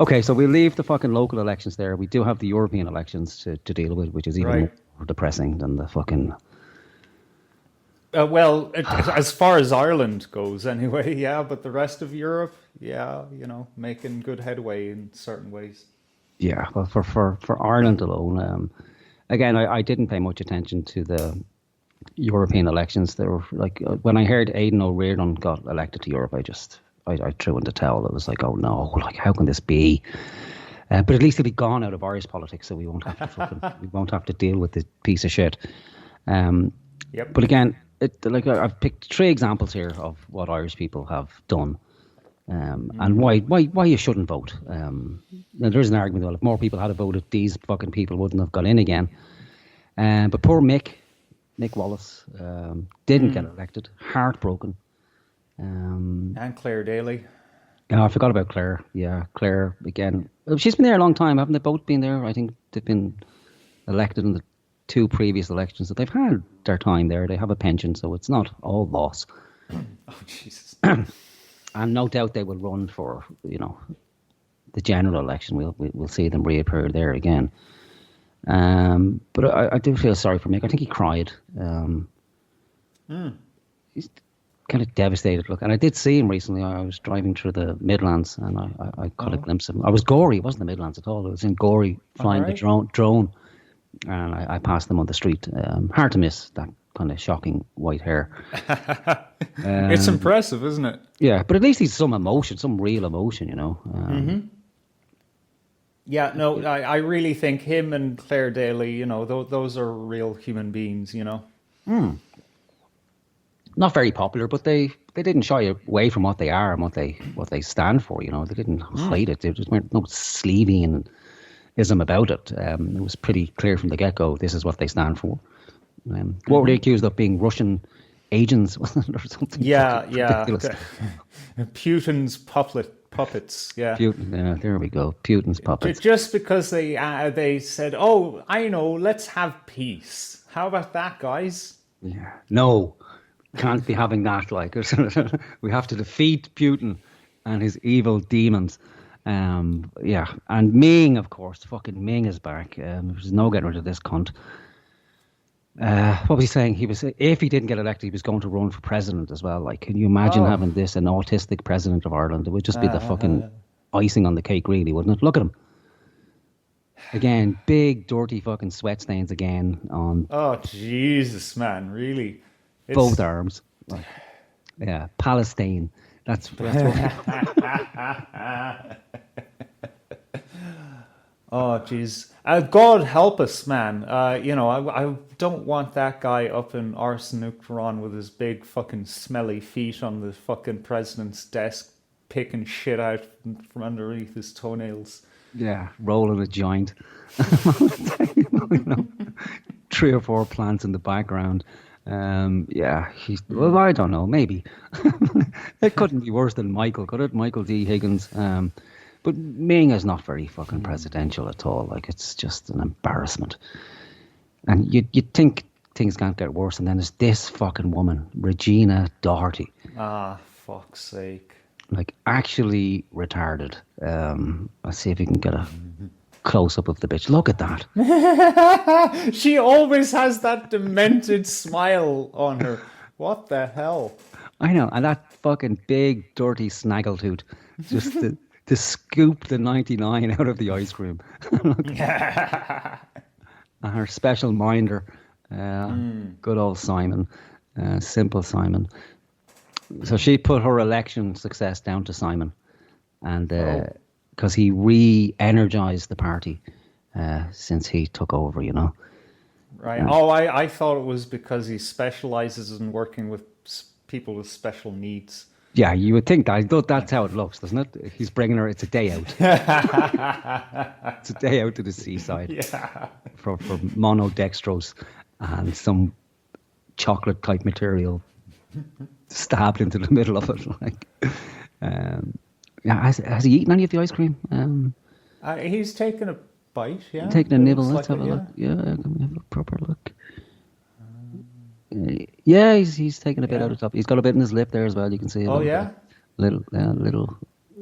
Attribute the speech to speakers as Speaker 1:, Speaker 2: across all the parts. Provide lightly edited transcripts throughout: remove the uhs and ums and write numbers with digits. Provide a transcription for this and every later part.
Speaker 1: Okay, so we leave the fucking local elections there. We do have the European elections to deal with, which is even
Speaker 2: Right.
Speaker 1: more depressing than the fucking.
Speaker 2: Well, as far as Ireland goes, anyway, yeah. But the rest of Europe, yeah, making good headway in certain ways.
Speaker 1: Yeah, well, for Ireland alone, again, I didn't pay much attention to the European elections. They were like when I heard Aidan O'Riordan got elected to Europe, I threw in the towel. It was like, oh no, like how can this be? But at least he'll be gone out of Irish politics, so we won't have to deal with this piece of shit. Um,
Speaker 2: Yep.
Speaker 1: but again, I've picked three examples here of what Irish people have done, and why you shouldn't vote. Now there is an argument that if more people had voted, these fucking people wouldn't have got in again. But poor Mick Wallace, didn't get elected, heartbroken.
Speaker 2: And Claire Daly.
Speaker 1: Oh, I forgot about Claire. Yeah, Claire again. She's been there a long time, haven't they? Both been there. I think they've been elected in the two previous elections. So they've had their time there. They have a pension, so it's not all loss.
Speaker 2: Oh Jesus.
Speaker 1: And no doubt they will run for the general election. We'll see them reappear there again. But I do feel sorry for Mick. I think he cried. He's kind of devastated. Look, and I did see him recently. I was driving through the Midlands, and I caught a glimpse of him. I was Gorey. It wasn't the Midlands at all. It was in Gorey flying the drone, and I passed them on the street. Hard to miss that kind of shocking white hair.
Speaker 2: It's impressive, isn't it?
Speaker 1: Yeah, but at least he's some emotion, some real emotion,
Speaker 2: Yeah, no, I really think him and Claire Daly, those are real human beings.
Speaker 1: Not very popular, but they didn't shy away from what they are and what they stand for. They didn't hide it. There just weren't no sleazyism about it. It was pretty clear from the get go. This is what they stand for. What were they accused of being Russian agents or something?
Speaker 2: Yeah,
Speaker 1: Ridiculous.
Speaker 2: Putin's puppets. Yeah.
Speaker 1: Putin. Yeah, there we go. Putin's puppets.
Speaker 2: Just because they said, "Oh, I know, let's have peace." How about that, guys?
Speaker 1: Yeah. No. Can't be having that. Like we have to defeat Putin and his evil demons. Yeah, and Ming, of course, fucking Ming is back. There's no getting rid of this cunt. What was he saying? If he didn't get elected, he was going to run for president as well. Like, can you imagine having this an autistic president of Ireland? It would just be the fucking icing on the cake, really, wouldn't it? Look at him. Again, big dirty fucking sweat stains again on.
Speaker 2: Oh Jesus, man, really.
Speaker 1: Both arms. Like, yeah, Palestine. That's what.
Speaker 2: Oh jeez. God help us, man. I don't want that guy up in Arsenoukron with his big fucking smelly feet on the fucking president's desk, picking shit out from underneath his toenails.
Speaker 1: Yeah, rolling a joint. 3 or 4 plants in the background. Yeah, well, I don't know, maybe. It couldn't be worse than Michael, could it? Michael D. Higgins. But Ming is not very fucking presidential at all. Like, it's just an embarrassment. And you'd think things can't get worse, and then there's this fucking woman, Regina Doherty.
Speaker 2: Ah, fuck's sake.
Speaker 1: Like, actually retarded. Let's see if we can get a close-up of the bitch. Look at that.
Speaker 2: She always has that demented smile on her. What the hell?
Speaker 1: I know, and that fucking big, dirty snaggletooth. Just to scoop the 99 out of the ice cream. And her special minder. Good old Simon. Simple Simon. So she put her election success down to Simon. And because he re-energized the party since he took over,
Speaker 2: Right. Oh, I thought it was because he specializes in working with people with special needs.
Speaker 1: Yeah, you would think that. That's how it looks, doesn't it? He's bringing her. It's a day out. It's a day out to the seaside.
Speaker 2: Yeah.
Speaker 1: For monodextrose and some chocolate type material stabbed into the middle of it. Like, yeah. Has he eaten any of the ice cream?
Speaker 2: He's taken a bite. Yeah.
Speaker 1: Taking a nibble. Let's have a look. Yeah, can we have a proper look? Yeah, he's taking a bit out of top. He's got a bit in his lip there as well. You can see.
Speaker 2: Oh yeah.
Speaker 1: Little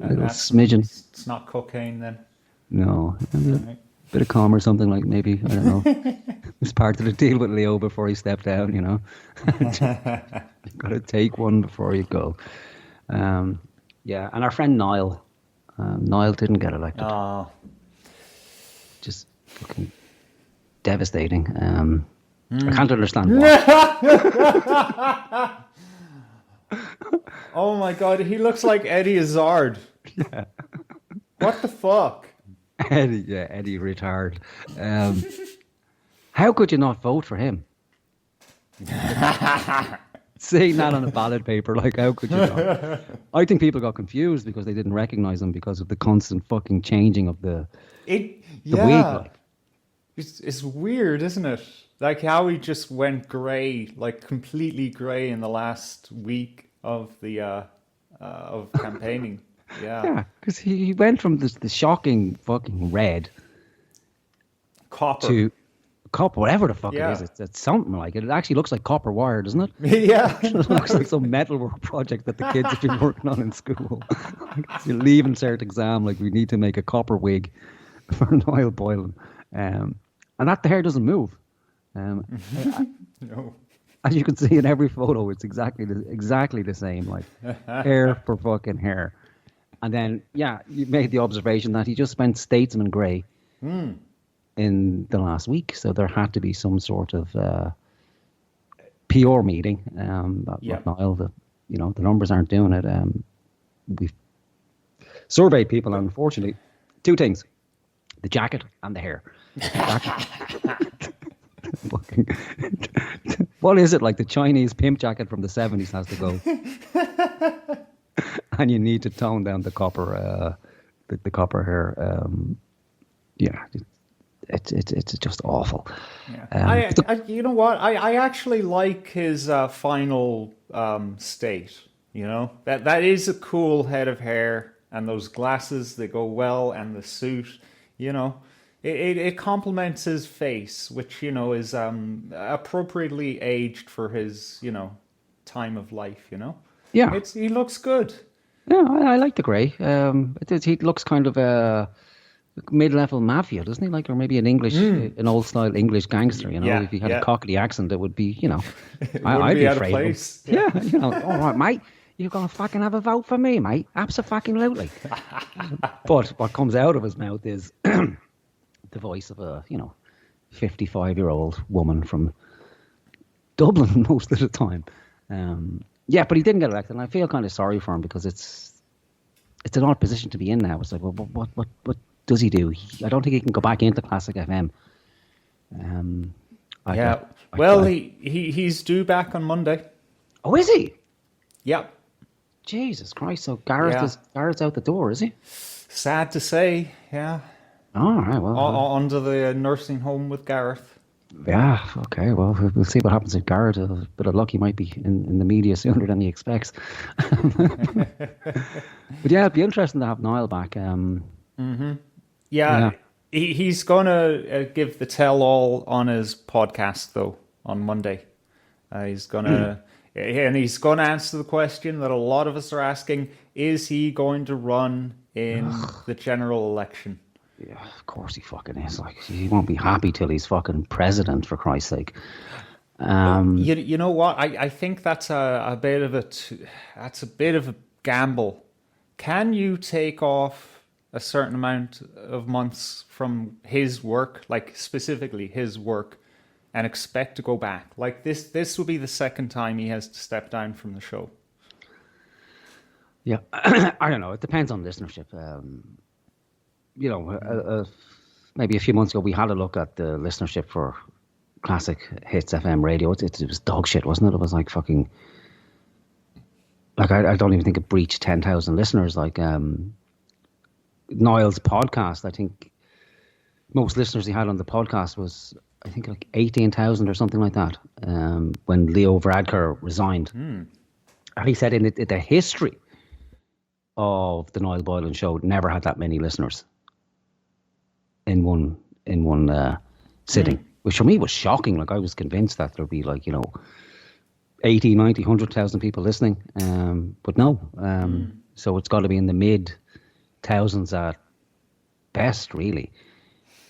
Speaker 1: A little
Speaker 2: That's
Speaker 1: smidgen.
Speaker 2: it's not cocaine then.
Speaker 1: No, a
Speaker 2: Right.
Speaker 1: bit of calm or something like maybe. I don't know. It's part of the deal with Leo before he stepped down. You've got to take one before you go. Yeah, and our friend Niall. Niall didn't get elected.
Speaker 2: Oh,
Speaker 1: Just fucking devastating. I can't understand why.
Speaker 2: oh my God, he looks like Eddie Izzard. What the fuck?
Speaker 1: Eddie retard. How could you not vote for him? Seeing that on a ballot paper, like, how could you not? I think people got confused because they didn't recognize him because of the constant fucking changing of the wig. Like,
Speaker 2: It's weird, isn't it? Like how he just went grey, like completely grey in the last week of the of campaigning.
Speaker 1: yeah, because he went from the shocking fucking red
Speaker 2: Copper.
Speaker 1: to copper, whatever the fuck
Speaker 2: Yeah.
Speaker 1: it is. It's something like it. It actually looks like copper wire, doesn't it?
Speaker 2: yeah.
Speaker 1: It looks like some metalwork project that the kids have been working on in school. It's your leave cert exam, like we need to make a copper wig for Niall Boylan. And that the hair doesn't move.
Speaker 2: No.
Speaker 1: As you can see in every photo, it's exactly the same, like hair for fucking hair. And then, yeah, you made the observation that he just went statesman grey in the last week. So there had to be some sort of PR meeting.
Speaker 2: Yeah.
Speaker 1: Niall, the numbers aren't doing it. We've surveyed people, and unfortunately, two things: the jacket and the hair. Fucking, what is it, like the Chinese pimp jacket from the 70s has to go, and you need to tone down the copper, the copper hair. Yeah, it's just awful.
Speaker 2: Yeah. You know what? I actually like his final state. You know, that is a cool head of hair, and those glasses, they go well, and the suit. You know, it complements his face, which is appropriately aged for his time of life.
Speaker 1: Yeah,
Speaker 2: He looks good.
Speaker 1: yeah, I like the grey. He looks kind of a mid-level mafia, doesn't he? Like, or maybe an old-style English gangster.
Speaker 2: Yeah,
Speaker 1: if he had
Speaker 2: yeah.
Speaker 1: a Cockney accent, it would be,
Speaker 2: Wouldn't
Speaker 1: I'd
Speaker 2: be
Speaker 1: be
Speaker 2: out of
Speaker 1: afraid of him.
Speaker 2: place.
Speaker 1: Yeah, all right, mate. You're gonna fucking have a vote for me, mate. Absolutely. But what comes out of his mouth is the voice of a 55-year-old woman from Dublin most of the time. Yeah, but he didn't get elected, and I feel kind of sorry for him because it's an odd position to be in now. It's like, well, what does he do? I don't think he can go back into Classic FM.
Speaker 2: He's due back on Monday.
Speaker 1: Oh, is he?
Speaker 2: Yep.
Speaker 1: Jesus Christ! So Gareth's out the door, is he?
Speaker 2: Sad to say, yeah.
Speaker 1: All right. Well,
Speaker 2: Under the nursing home with Gareth.
Speaker 1: yeah. Okay. Well, we'll see what happens with Gareth. A bit of luck, he might be in the media sooner than he expects. But yeah, it'd be interesting to have Niall back.
Speaker 2: Yeah. He's gonna give the tell-all on his podcast though on Monday. He's gonna answer the question that a lot of us are asking: is he going to run in the general election?
Speaker 1: Yeah, of course he fucking is. Like, he won't be happy till he's fucking president, for Christ's sake.
Speaker 2: You know what? I think that's a bit of a gamble. Can you take off a certain amount of months from his work, like specifically his work, and expect to go back? Like this will be the second time he has to step down from the show.
Speaker 1: Yeah, I don't know. It depends on listenership. Maybe a few months ago we had a look at the listenership for Classic Hits FM radio. It was dog shit, wasn't it? It was like fucking. Like, I don't even think it breached 10,000 listeners. Like, Niall's podcast, I think most listeners he had on the podcast was, I think, like 18,000 or something like that, when Leo Varadkar resigned. And he said in the history of the Niall Boylan show never had that many listeners in one sitting, which for me was shocking. Like, I was convinced that there'd be 80, 90, 100,000 people listening, but no. So it's got to be in the mid thousands at best, really.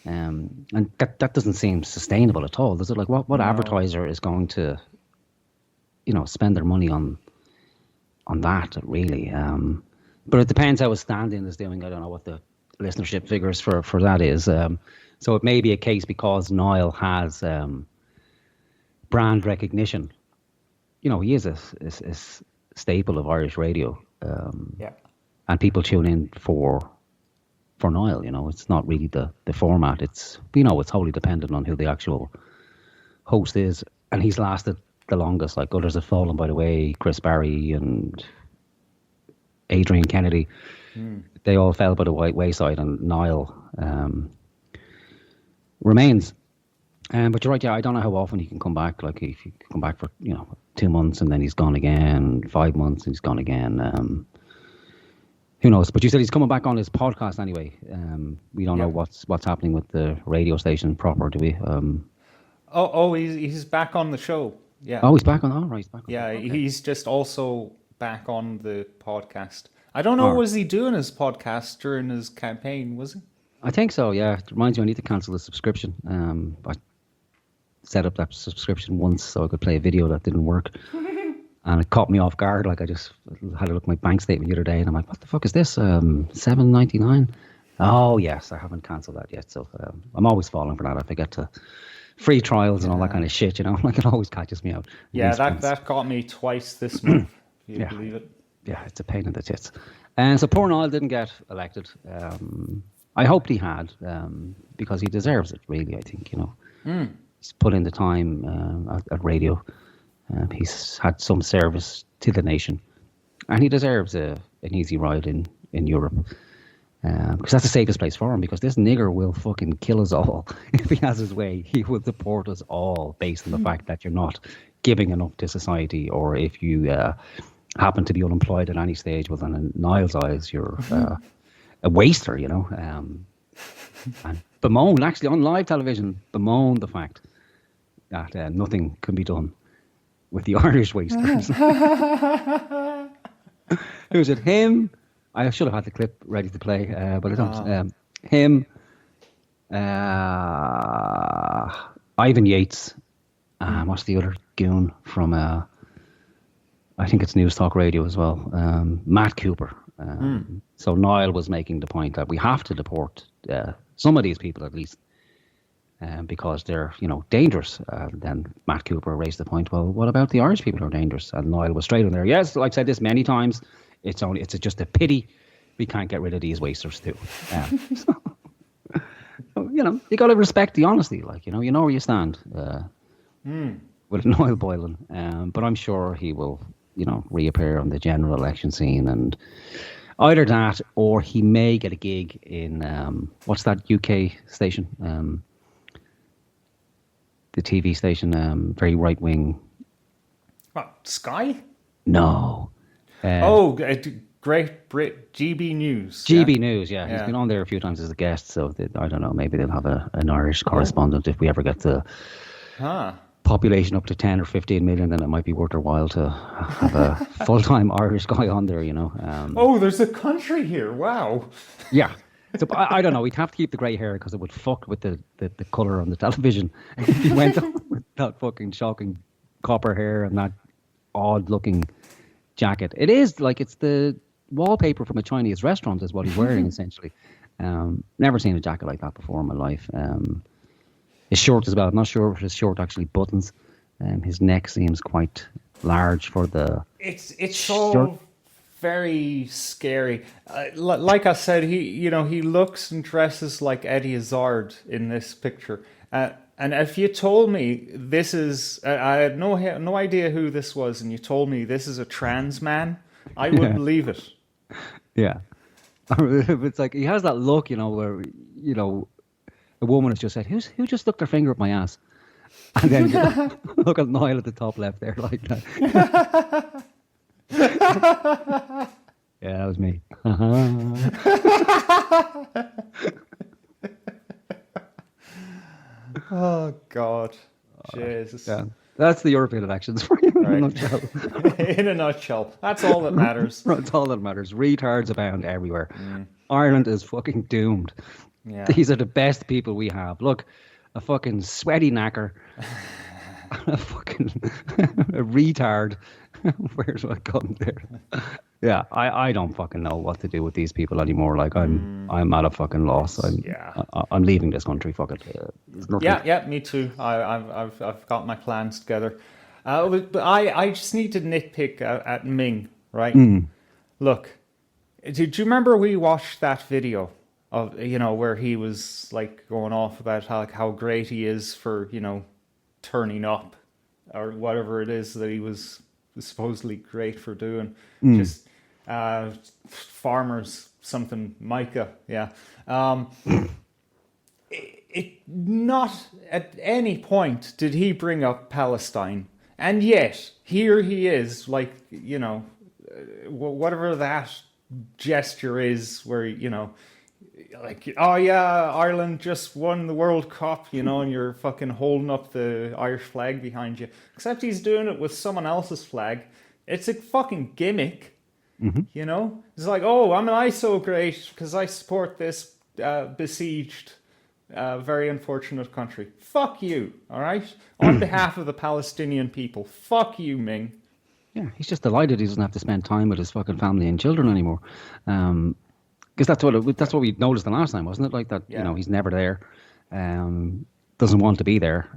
Speaker 1: And that doesn't seem sustainable at all, does it? Like, what advertiser is going to, spend their money on that, really? But it depends how a stand-in is doing. I don't know what the listenership figures for that is. So it may be a case because Niall has brand recognition. He is a staple of Irish radio. And people tune in for Niall. It's not really the format. It's it's wholly dependent on who the actual host is, and he's lasted the longest. Like, others have fallen by the way. Chris Barry and Adrian Kennedy, they all fell by the wayside, and Niall remains. But you're right. Yeah, I don't know how often he can come back. Like, if he can come back for 2 months and then he's gone again, 5 months and he's gone again. Who knows? But you said he's coming back on his podcast anyway. We don't know what's happening with the radio station proper, do we?
Speaker 2: He's back on the show. Yeah.
Speaker 1: Oh, he's back on. Oh, right. He's back on.
Speaker 2: Yeah, okay. He's just also back on the podcast. I don't know, was he doing his podcast during his campaign, was he?
Speaker 1: I think so, yeah. It reminds me, I need to cancel the subscription. I set up that subscription once so I could play a video that didn't work. And it caught me off guard. Like, I just had a look at my bank statement the other day, and I'm like, what the fuck is this? $7.99? Oh, yes, I haven't cancelled that yet. So I'm always falling for that. I forget to free trials and all that kind of shit, Like, it always catches me out.
Speaker 2: Yeah, that got me twice this month. You believe it?
Speaker 1: Yeah, it's a pain in the tits. And so poor Niall didn't get elected. I hoped he had, because he deserves it, really, I think, He's put in the time at radio. He's had some service to the nation, and he deserves an easy ride in Europe, because that's the safest place for him, because this nigger will fucking kill us all. If he has his way, he will deport us all based on the fact that you're not giving enough to society, or if you happen to be unemployed at any stage. Well, then in Niall's eyes, you're a waster, and bemoan, actually on live television, bemoan the fact that nothing can be done with the Irish wasters. Who's it? Him. I should have had the clip ready to play, but I don't. Him. Ivan Yates. What's the other goon from? I think it's News Talk Radio as well. Matt Cooper. So Niall was making the point that we have to deport some of these people at least. Because they're, dangerous. Then Matt Cooper raised the point, well, what about the Irish people who are dangerous? And Niall was straight on there. Yes, like I said this many times, it's just a pity we can't get rid of these wasters too. So, you got to respect the honesty. Like, you know where you stand with Niall Boylan. But I'm sure he will, reappear on the general election scene, and either that or he may get a gig in, what's that UK station? The TV station, very right wing.
Speaker 2: What, Sky?
Speaker 1: No.
Speaker 2: Great Brit GB News.
Speaker 1: GB News, yeah. He's been on there a few times as a guest, so I don't know. Maybe they'll have an Irish correspondent if we ever get the population up to 10 or 15 million. Then it might be worth their while to have a full-time Irish guy on there.
Speaker 2: There's a country here. Wow.
Speaker 1: Yeah. So I don't know. We'd have to keep the grey hair because it would fuck with the colour on the television. If he went on with that fucking shocking copper hair and that odd-looking jacket. It is like it's the wallpaper from a Chinese restaurant is what he's wearing, essentially. Never seen a jacket like that before in my life. His shirt as well. I'm not sure if his shirt actually buttons. His neck seems quite large for the...
Speaker 2: It's so... very scary. Like I said, he looks and dresses like Eddie Izzard in this picture. And if you told me this is, I had no idea who this was, and you told me this is a trans man, I would believe it.
Speaker 1: Yeah. It's like he has that look, where, a woman has just said, who just stuck their finger up my ass? And then look at Niall at the top left there like that. Yeah, that was me.
Speaker 2: Oh God, Jesus!
Speaker 1: Yeah. That's the European elections for you in a nutshell.
Speaker 2: In a nutshell, that's all that matters.
Speaker 1: That's all that matters. Retards abound everywhere. Ireland is fucking doomed.
Speaker 2: Yeah.
Speaker 1: These are the best people we have. Look, a fucking sweaty knacker, a fucking a retard. Where's what come there? Yeah, I don't fucking know what to do with these people anymore. Like I'm at a fucking loss. I'm leaving this country. Fuck it. There's nothing.
Speaker 2: Yeah, me too. I've got my plans together. But I just need to nitpick at Ming, right? Look, did you remember we watched that video of where he was like going off about how great he is for turning up or whatever it is that he was supposedly great for doing. Just farmers something Micah, yeah. It not at any point did he bring up Palestine, and yet here he is, like whatever that gesture is, where like, oh yeah, Ireland just won the World Cup, and you're fucking holding up the Irish flag behind you. Except he's doing it with someone else's flag. It's a fucking gimmick. It's like, oh, I'm an ISO great because I support this besieged, very unfortunate country. Fuck you, all right? On behalf of the Palestinian people, fuck you, Ming.
Speaker 1: Yeah, he's just delighted he doesn't have to spend time with his fucking family and children anymore. Because that's what we noticed the last time, wasn't it? Like that,
Speaker 2: Yeah.
Speaker 1: He's never there, doesn't want to be there.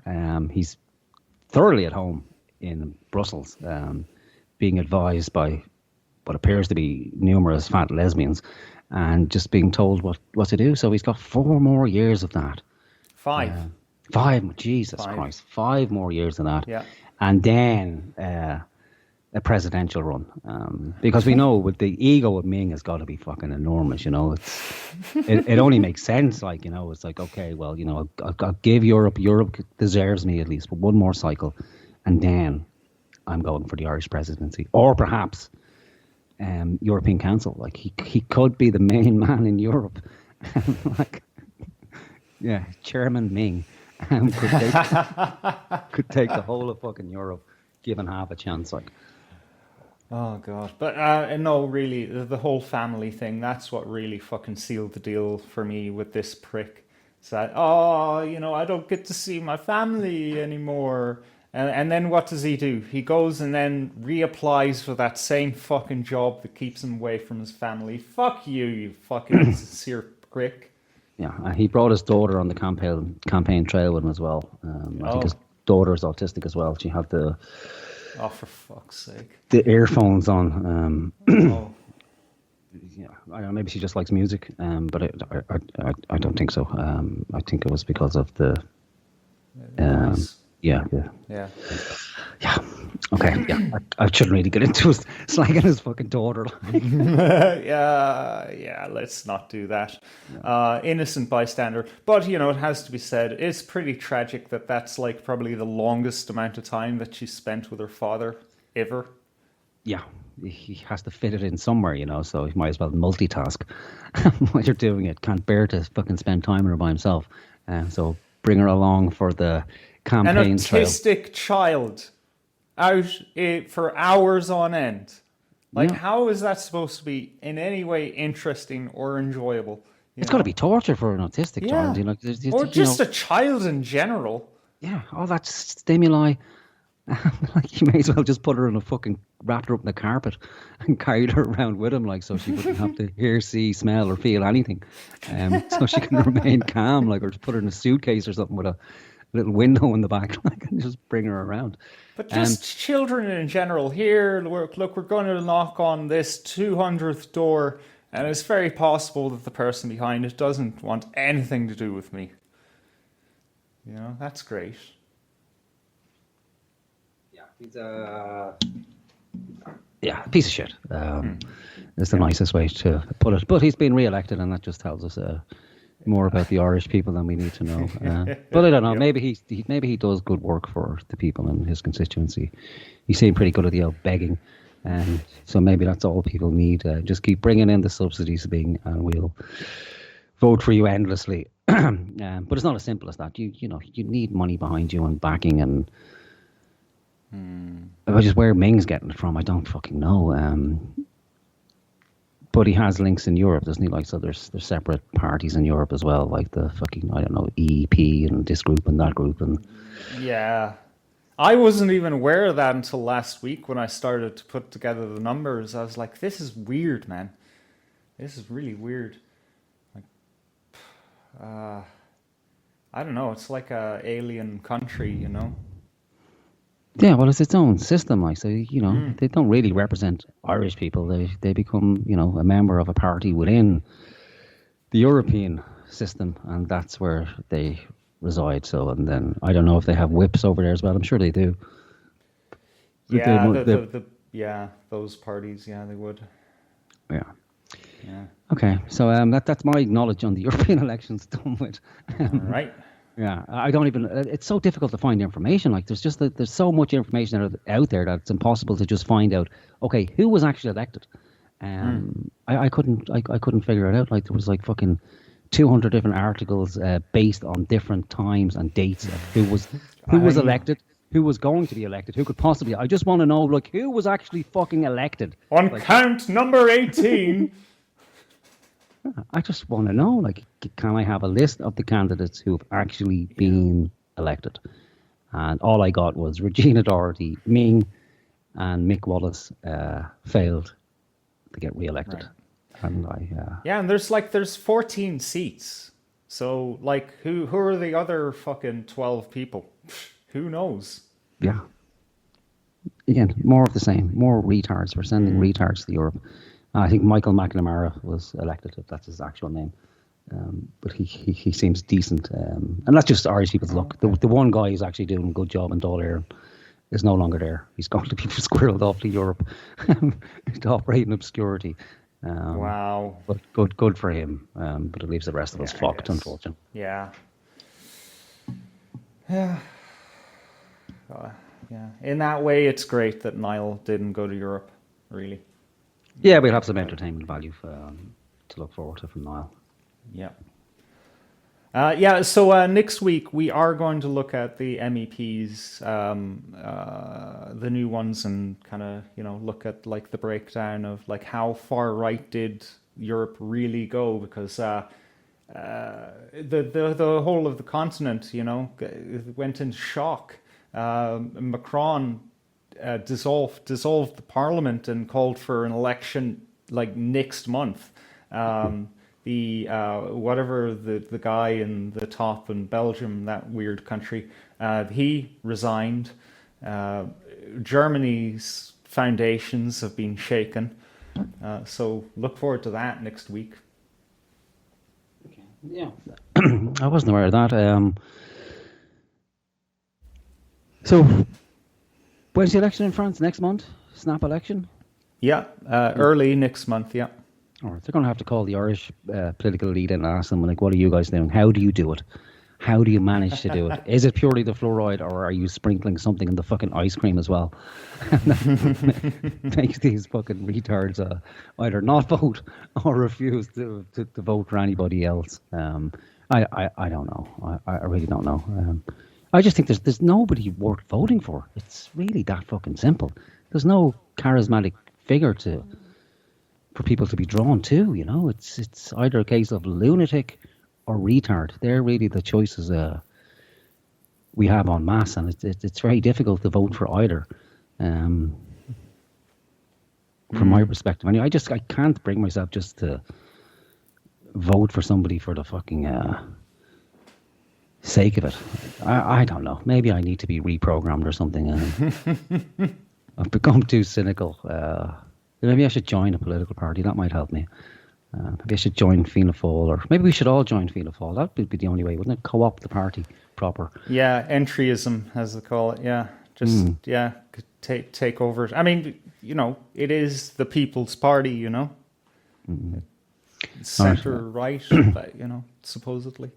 Speaker 1: He's thoroughly at home in Brussels, being advised by what appears to be numerous fat lesbians, and just being told what to do. So he's got 4 more years of that.
Speaker 2: 5.
Speaker 1: 5, Jesus
Speaker 2: 5.
Speaker 1: Christ, 5 more years of that.
Speaker 2: Yeah.
Speaker 1: And then a presidential run, because we know with the ego of Ming has got to be fucking enormous. It only makes sense. Like it's like, okay, well, I'll give Europe. Europe deserves me at least for 1 more cycle, and then I'm going for the Irish presidency, or perhaps European Council. Like he could be the main man in Europe. Like, yeah, Chairman Ming could take the whole of fucking Europe, given half a chance. Like.
Speaker 2: Oh god, but no, really, the whole family thing, that's what really fucking sealed the deal for me with this prick. It's that, I don't get to see my family anymore. And then what does he do? He goes and then reapplies for that same fucking job that keeps him away from his family. Fuck you fucking sincere prick.
Speaker 1: Yeah, and he brought his daughter on the campaign trail with him as well. I think his daughter is autistic as well. She had the...
Speaker 2: Oh, for fuck's sake.
Speaker 1: The earphones on.
Speaker 2: Oh.
Speaker 1: Yeah, I don't know, maybe she just likes music, but I don't think so. I think it was because of the...
Speaker 2: Nice.
Speaker 1: Yeah. Okay, yeah. I shouldn't really get into slagging his fucking daughter.
Speaker 2: Yeah, let's not do that. Innocent bystander. But, it has to be said, it's pretty tragic that that's like probably the longest amount of time that she spent with her father ever.
Speaker 1: Yeah, he has to fit it in somewhere, so he might as well multitask while you're doing it. Can't bear to fucking spend time with her by himself. So bring her along for the campaign
Speaker 2: An
Speaker 1: trail.
Speaker 2: autistic child out for hours on end. Like, how is that supposed to be in any way interesting or enjoyable?
Speaker 1: It's got to be torture for an autistic child.
Speaker 2: Or just a child in general.
Speaker 1: Yeah, all that stimuli. Like, you may as well just put her in wrapped her up in a carpet and carried her around with him, like, so she wouldn't have to hear, see, smell, or feel anything. So she can remain calm, like, or just put her in a suitcase or something with a little window in the back, like, and just bring her around.
Speaker 2: But just children in general. Here, look, we're going to knock on this 200th door, and it's very possible that the person behind it doesn't want anything to do with me. That's great.
Speaker 1: Yeah, he's a piece of shit. It's the nicest way to put it. But he's been re-elected, and that just tells us more about the Irish people than we need to know. But I don't know. Maybe he does good work for the people in his constituency. He seemed pretty good at the old begging, so maybe that's all people need. Just keep bringing in the subsidies, and we'll vote for you endlessly. But it's not as simple as that. You need money behind you and backing, and just where Ming's getting it from, I don't fucking know. but he has links in Europe, doesn't he? Like, so there's separate parties in Europe as well, like the fucking, I don't know, EEP and this group and that group. And
Speaker 2: Yeah. I wasn't even aware of that until last week when I started to put together the numbers. I was like, this is weird, man. This is really weird. Like, I don't know. It's like a alien country, you know?
Speaker 1: yeah, well, it's its own system. Like, so, you know, they don't really represent Irish people. They become, you know, a member of a party within the European system, and that's where they reside. So, and then I don't know if they have whips over there as well. I'm sure they do. But
Speaker 2: Yeah,
Speaker 1: they
Speaker 2: yeah, those parties, yeah, they would.
Speaker 1: yeah.
Speaker 2: Yeah.
Speaker 1: Okay, so that's my knowledge on the European elections done with.
Speaker 2: All right.
Speaker 1: Yeah, I don't even. It's so difficult to find information. Like, there's so much information out there that it's impossible to just find out. Okay, who was actually elected? I couldn't figure it out. Like, there was like fucking 200 different articles based on different times and dates of who was elected, who was going to be elected, who could possibly. I just want to know, like, who was actually fucking elected.
Speaker 2: On count number 18.
Speaker 1: I just want to know, like, can I have a list of the candidates who've actually been elected? And all I got was Regina Doherty, Ming, and Mick Wallace failed to get re-elected. Right. And
Speaker 2: yeah, and there's 14 seats. So, like, who are the other fucking 12 people? Who knows?
Speaker 1: Yeah. Again, more of the same. More retards. We're sending retards to Europe. I think Michael McNamara was elected, if that's his actual name. But he seems decent. And that's just Irish people's luck. The one guy who's actually doing a good job in Dáil Éireann is no longer there. He's going to be squirreled off to Europe to operate in obscurity.
Speaker 2: Wow.
Speaker 1: But good for him. But it leaves the rest of us fucked, unfortunately.
Speaker 2: Yeah. Yeah. Yeah. In that way, it's great that Niall didn't go to Europe, really.
Speaker 1: Yeah, we'll have some entertainment value to look forward to from Niall.
Speaker 2: Yeah. Yeah, so next week we are going to look at the MEPs, the new ones, and kind of, you know, look at like the breakdown of like how far right did Europe really go, because the whole of the continent, you know, went into shock. Macron dissolved the parliament and called for an election like next month. Whatever the guy in the top in Belgium, that weird country, he resigned. Germany's foundations have been shaken. So look forward to that next week.
Speaker 1: Okay. Yeah. I wasn't aware of that. So when's the election in France? Next month? Snap election?
Speaker 2: Yeah, early next month, yeah.
Speaker 1: All right, they're going to have to call the Irish political elite and ask them, like, what are you guys doing? How do you do it? How do you manage to do it? Is it purely the fluoride, or are you sprinkling something in the fucking ice cream as well? Makes these fucking retards either not vote or refuse to vote for anybody else. I don't know. I really don't know. I just think there's nobody worth voting for. It's really that fucking simple. There's no charismatic figure for people to be drawn to, you know. It's either a case of lunatic or retard. They're really the choices we have en masse, and it's very difficult to vote for either. From my perspective, anyway, I can't bring myself just to vote for somebody for the fucking sake of it. I don't know. Maybe I need to be reprogrammed or something. I've become too cynical. Maybe I should join a political party. That might help me. Maybe I should join Fianna Fáil, or maybe we should all join Fianna Fáil. That would be the only way, wouldn't it? Co-opt the party proper.
Speaker 2: Yeah, entryism, as they call it. Yeah, just take over. I mean, you know, it is the People's Party. You know, center right, you know, supposedly.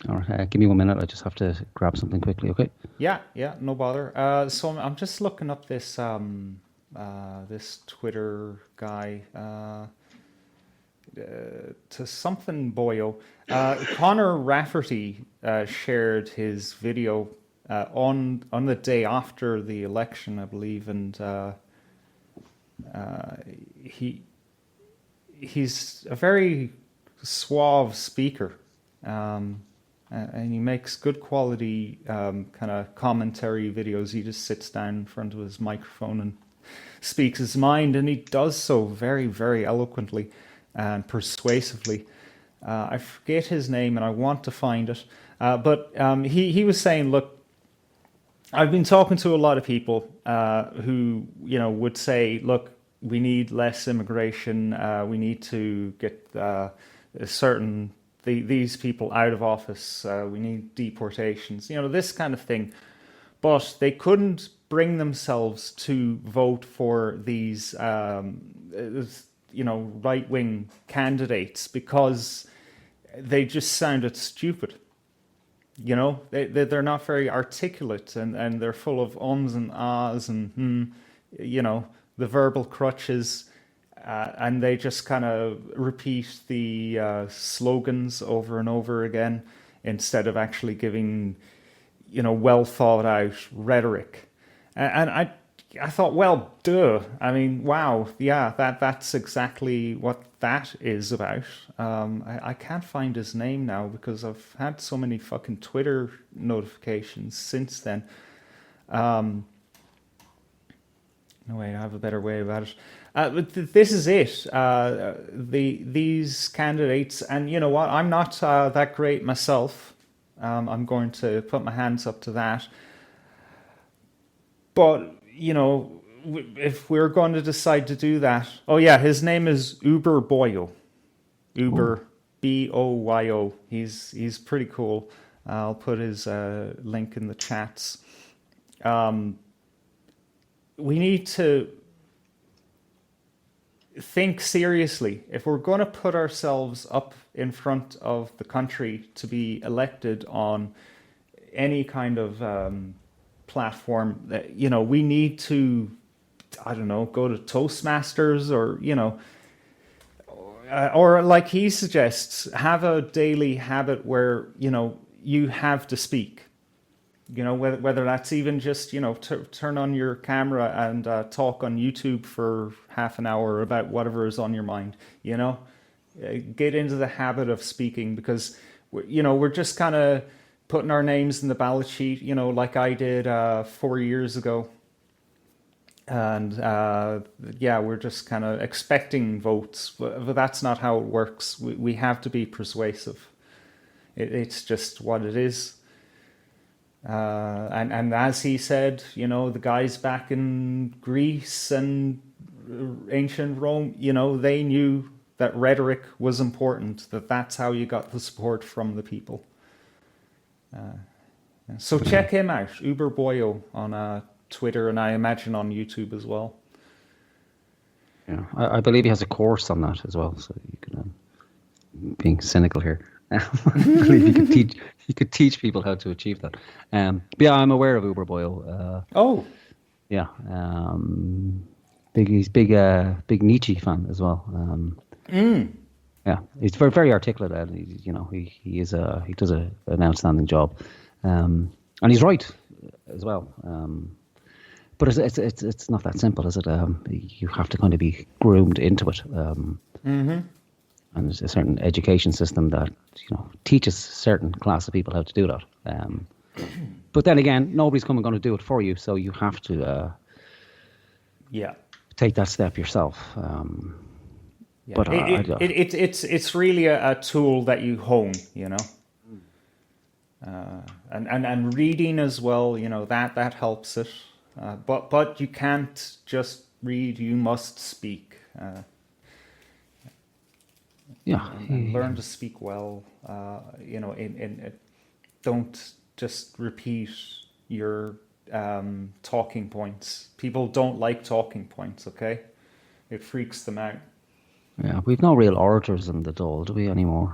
Speaker 1: All right, give me 1 minute. I just have to grab something quickly. Okay.
Speaker 2: Yeah, no bother. So I'm just looking up this this Twitter guy. To something Boyo. Connor Rafferty shared his video on the day after the election, I believe, and he's a very suave speaker, and he makes good quality kind of commentary videos. He just sits down in front of his microphone and speaks his mind, and he does so very, very eloquently and persuasively. I forget his name, and I want to find it. But he was saying, look, I've been talking to a lot of people who, would say, look, we need less immigration. We need to get these people out of office. We need deportations, this kind of thing. But they couldn't bring themselves to vote for these, right-wing candidates because they just sounded stupid. They're not very articulate, and they're full of ums and ahs and, the verbal crutches. And they just kind of repeat the slogans over and over again instead of actually giving, well thought out rhetoric. And I thought, well, duh. I mean, wow, yeah, that's exactly what that is about. I can't find his name now because I've had so many fucking Twitter notifications since then. No, wait, I have a better way about it. But this is it. These candidates, and you know what? I'm not that great myself. I'm going to put my hands up to that. But if we're going to decide to do that, oh yeah, his name is Uber Boyo. Uber, Boyo. He's pretty cool. I'll put his link in the chats. We need to think seriously. If we're going to put ourselves up in front of the country to be elected on any kind of platform, we need to, I don't know, go to Toastmasters or like he suggests, have a daily habit where, you have to speak. Whether that's even just, turn on your camera and talk on YouTube for half an hour about whatever is on your mind, get into the habit of speaking because, we're just kind of putting our names in the ballot sheet, like I did 4 years ago. And we're just kind of expecting votes, but that's not how it works. We have to be persuasive. It's just what it is. And as he said, the guys back in Greece and ancient Rome, they knew that rhetoric was important, that's how you got the support from the people. So check him out, Uber Boyo, on Twitter, and I imagine on YouTube as well.
Speaker 1: Yeah, I believe he has a course on that as well, so you can, being cynical here, I believe you could teach people how to achieve that. But yeah, I'm aware of Uber Boyle. Yeah. He's big Nietzsche fan as well. Yeah, he's very, very articulate, and he does an outstanding job, and he's right as well. But it's not that simple, is it? You have to kind of be groomed into it. And there's a certain education system that teaches a certain class of people how to do that. But then again, nobody's going to do it for you, so you have to take that step yourself. But
Speaker 2: it's really a tool that you hone, and reading as well. That helps it. But you can't just read; you must speak. And learn to speak well. Don't just repeat your talking points. People don't like talking points. Okay, it freaks them out.
Speaker 1: Yeah, we've no real orators in the Dáil, do we anymore?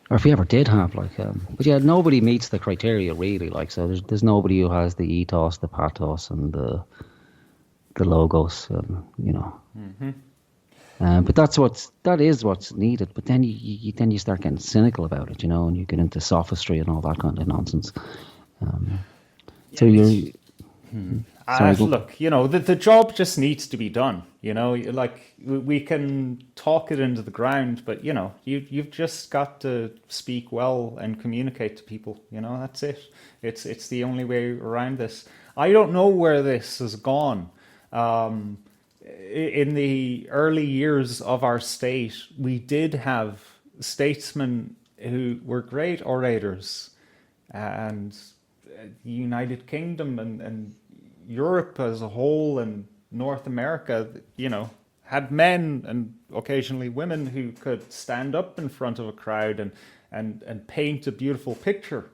Speaker 1: Or if we ever did have, but yeah, nobody meets the criteria really. So there's nobody who has the ethos, the pathos, and the logos. But that is what's needed. But then you start getting cynical about it, and you get into sophistry and all that kind of nonsense. Sorry, go.
Speaker 2: Look, the job just needs to be done. Like we can talk it into the ground, but you've just got to speak well and communicate to people. That's it. It's the only way around this. I don't know where this has gone. In the early years of our state, we did have statesmen who were great orators, and the United Kingdom and Europe as a whole and North America, had men and occasionally women who could stand up in front of a crowd and paint a beautiful picture.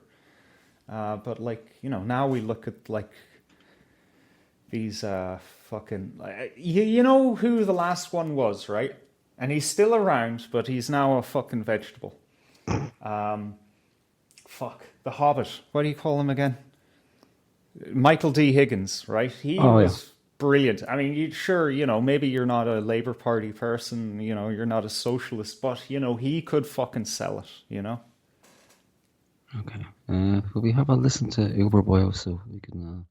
Speaker 2: But now we look at these fucking... You know who the last one was, right? And he's still around, but he's now a fucking vegetable. The Hobbit. What do you call him again? Michael D. Higgins, right? He was brilliant. I mean, maybe you're not a Labour Party person, you're not a socialist, but, he could fucking sell it,
Speaker 1: Okay. Will we have a listen to Uber Boy so we can